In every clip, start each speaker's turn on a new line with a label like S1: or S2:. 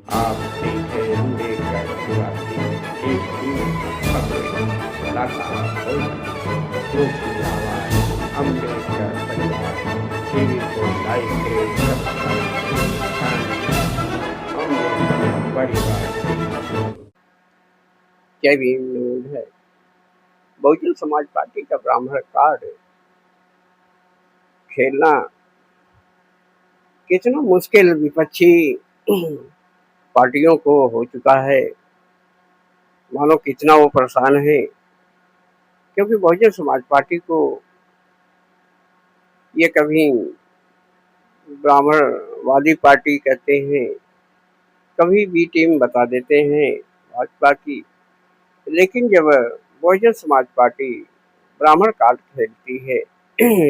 S1: आप देख रहे हैं अम्बेडकर निवासी एक ही खबरें कलाकार ग्रुप की आवाज अम्बेडकर परिवार टीवी को लाइक करें, सब्सक्राइब करें, अम्बेडकर परिवार। जय भीम न्यूज है। बहुजन समाज पार्टी का ब्राह्मण कार्ड खेलना कितना मुश्किल विपक्षी पार्टियों को हो चुका है, मानो कितना वो परेशान है, क्योंकि बहुजन समाज पार्टी को ये कभी ब्राह्मणवादी पार्टी कहते हैं, कभी बी टीम बता देते हैं भाजपा की। लेकिन जब बहुजन समाज पार्टी ब्राह्मण कार्ड खेलती है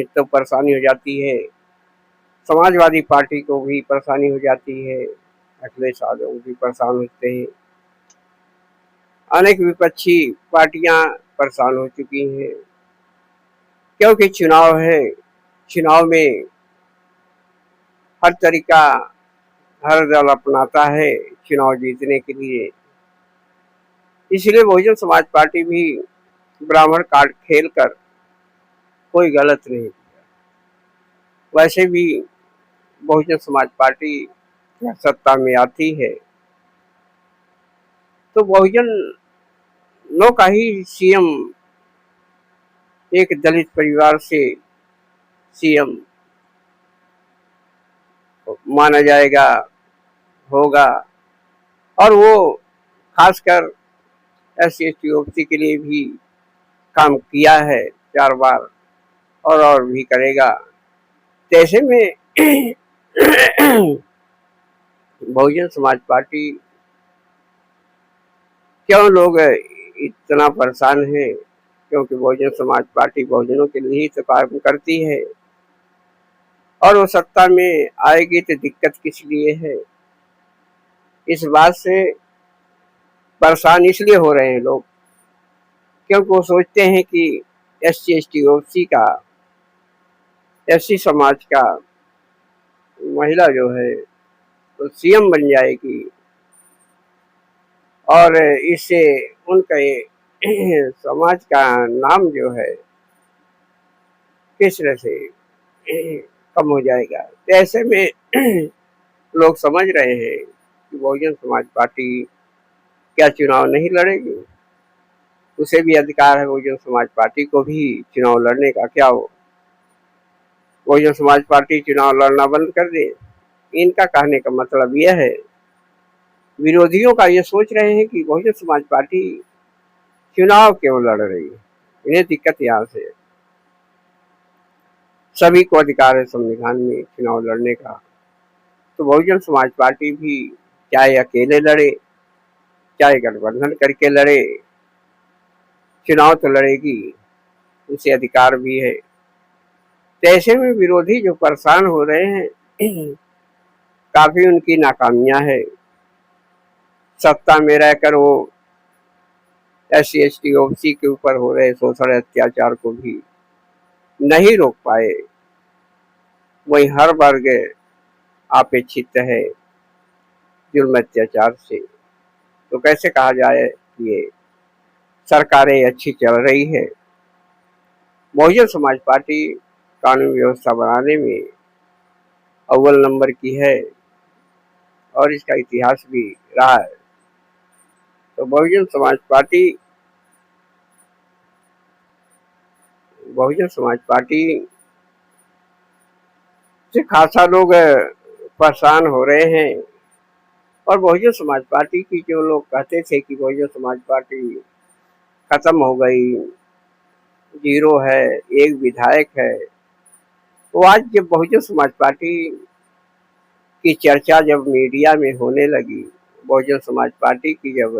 S1: तो परेशानी हो जाती है। समाजवादी पार्टी को भी परेशानी हो जाती है, अखिलेश यादव भी परेशान होते हैं, अनेक विपक्षी पार्टियां परेशान हो चुकी हैं, क्योंकि चुनाव है। चुनाव में हर तरीका हर दल अपनाता है चुनाव जीतने के लिए। इसलिए बहुजन समाज पार्टी भी ब्राह्मण कार्ड खेलकर कोई गलत नहीं किया। वैसे भी बहुजन समाज पार्टी सत्ता में आती है तो बहुजनों का ही सीएम, एक दलित परिवार से सीएम माना जाएगा, होगा। और वो खासकर SC/ST OBC के लिए भी काम किया है 4 बार और भी करेगा। तो ऐसे में बहुजन समाज पार्टी क्यों लोग इतना परेशान है, क्योंकि बहुजन समाज पार्टी बहुजनों के लिए ही तो काम करती है। और वो सत्ता में आएगी तो दिक्कत किस लिए है, इस बात से परेशान इसलिए हो रहे हैं लोग, क्योंकि वो सोचते हैं कि SC/ST OBC का, SC समाज का महिला जो है तो सीएम बन जाएगी और इससे उनके समाज का नाम जो है किस तरह से कम हो जाएगा। तो ऐसे में लोग समझ रहे हैं कि बहुजन समाज पार्टी क्या चुनाव नहीं लड़ेगी, उसे भी अधिकार है बहुजन समाज पार्टी को भी चुनाव लड़ने का। क्या हो बहुजन समाज पार्टी चुनाव लड़ना बंद कर दे? इनका कहने का मतलब यह है, विरोधियों का ये सोच रहे हैं कि बहुजन समाज पार्टी चुनाव क्यों लड़ रही है। इन्हें दिक्कत यहाँ से, सभी को अधिकार है संविधान में चुनाव लड़ने का, तो बहुजन समाज पार्टी भी चाहे अकेले लड़े चाहे गठबंधन करके लड़े, चुनाव तो लड़ेगी, उसे अधिकार भी है। तो ऐसे में विरोधी जो परेशान हो रहे हैं काफी उनकी नाकामियां है। सत्ता में रहकर वो SC/ST OBC के ऊपर हो रहे शोषण अत्याचार को भी नहीं रोक पाए। वही हर वर्ग अपेक्षित है जुल्म अत्याचार से, तो कैसे कहा जाए कि ये सरकारें अच्छी चल रही है। बहुजन समाज पार्टी कानून व्यवस्था बनाने में अव्वल नंबर की है और इसका इतिहास भी रहा है। तो बहुजन समाज पार्टी से खासा लोग परेशान हो रहे हैं। और बहुजन समाज पार्टी की जो लोग कहते थे कि बहुजन समाज पार्टी खत्म हो गई, जीरो है, एक विधायक है, तो आज जब बहुजन समाज पार्टी की चर्चा जब मीडिया में होने लगी, बहुजन समाज पार्टी की जब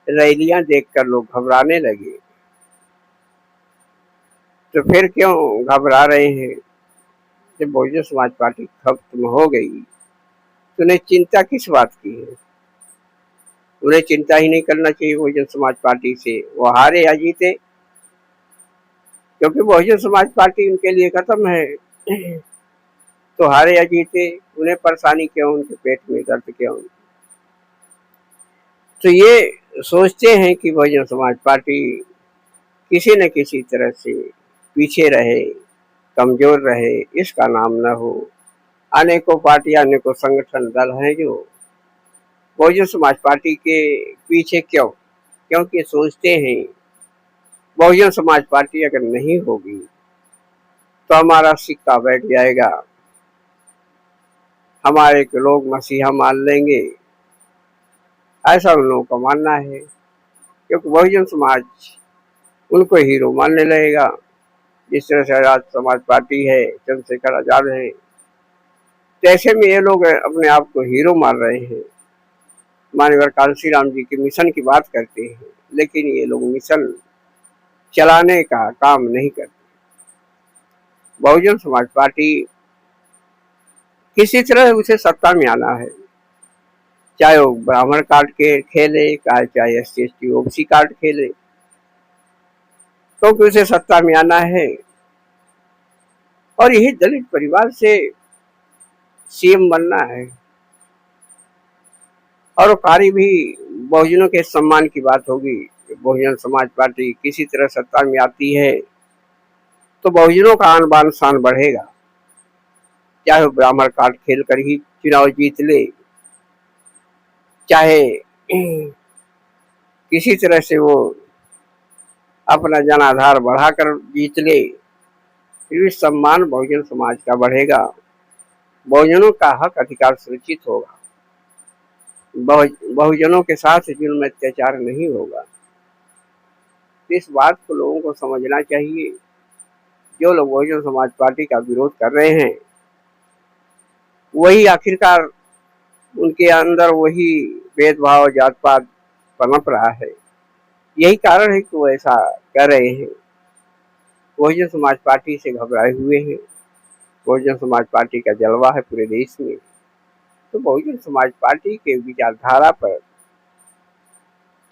S1: रैलियां देखकर लोग घबराने लगे, तो फिर क्यों घबरा रहे हैं? जब बहुजन समाज पार्टी खत्म हो गई तो उन्हें चिंता किस बात की है? उन्हें चिंता ही नहीं करना चाहिए बहुजन समाज पार्टी से, वो हारे या जीते, क्योंकि बहुजन समाज पार्टी उनके लिए खत्म है। तो हारे या जीते उन्हें परेशानी क्यों, उनके पेट में दर्द क्यों? तो ये सोचते हैं कि बहुजन समाज पार्टी किसी न किसी तरह से पीछे रहे, कमजोर रहे, इसका नाम न हो। अनेकों पार्टियां, अनेकों संगठन दल हैं जो बहुजन समाज पार्टी के पीछे क्यों? क्योंकि सोचते हैं बहुजन समाज पार्टी अगर नहीं होगी तो हमारा सिक्का बैठ जाएगा, हमारे को लोग मसीहा मान लेंगे, ऐसा उन लोगों का मानना है। क्योंकि बहुजन समाज उनको हीरो मानने लगेगा। जिस तरह से आजाद समाज पार्टी है, चंद्रशेखर आजाद है, ऐसे में ये लोग अपने आप को हीरो मान रहे हैं, माननीय कांशी राम जी के मिशन की बात करते हैं, लेकिन ये लोग मिशन चलाने का काम नहीं करते। बहुजन समाज पार्टी किसी तरह उसे सत्ता में आना है, चाहे वो ब्राह्मण कार्ड के खेले, चाहे SC ST OBC कार्ड खेले, क्योंकि उसे सत्ता में आना है। और यही दलित परिवार से CM बनना है। और कार्य भी बहुजनों के सम्मान की बात होगी। बहुजन समाज पार्टी किसी तरह सत्ता में आती है तो बहुजनों का आन बान शान बढ़ेगा, चाहे वो ब्राह्मण कार्ड खेल कर ही चुनाव जीत ले, चाहे किसी तरह से वो अपना जनाधार बढ़ाकर जीत ले, फिर भी सम्मान बहुजन समाज का बढ़ेगा, बहुजनों का हक अधिकार सुरक्षित होगा, बहुजनों के साथ जुल्म अत्याचार नहीं होगा। इस बात को लोगों को समझना चाहिए। जो लोग बहुजन समाज पार्टी का विरोध कर रहे हैं, वही आखिरकार उनके अंदर वही भेदभाव, जात पात पनप रहा है। यही कारण है कि वो ऐसा कर रहे हैं। बहुजन समाज पार्टी से घबराए हुए हैं। बहुजन समाज पार्टी का जलवा है पूरे देश में। तो बहुजन समाज पार्टी के विचारधारा पर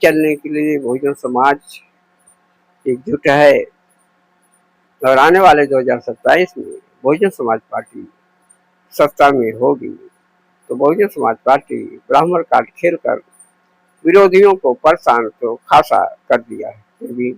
S1: चलने के लिए बहुजन समाज एकजुट है। और आने वाले 2027 में बहुजन समाज पार्टी सत्ता में होगी तो बहुजन समाज पार्टी ब्राह्मण कार्ड खेलकर विरोधियों को परेशान तो खासा कर दिया है।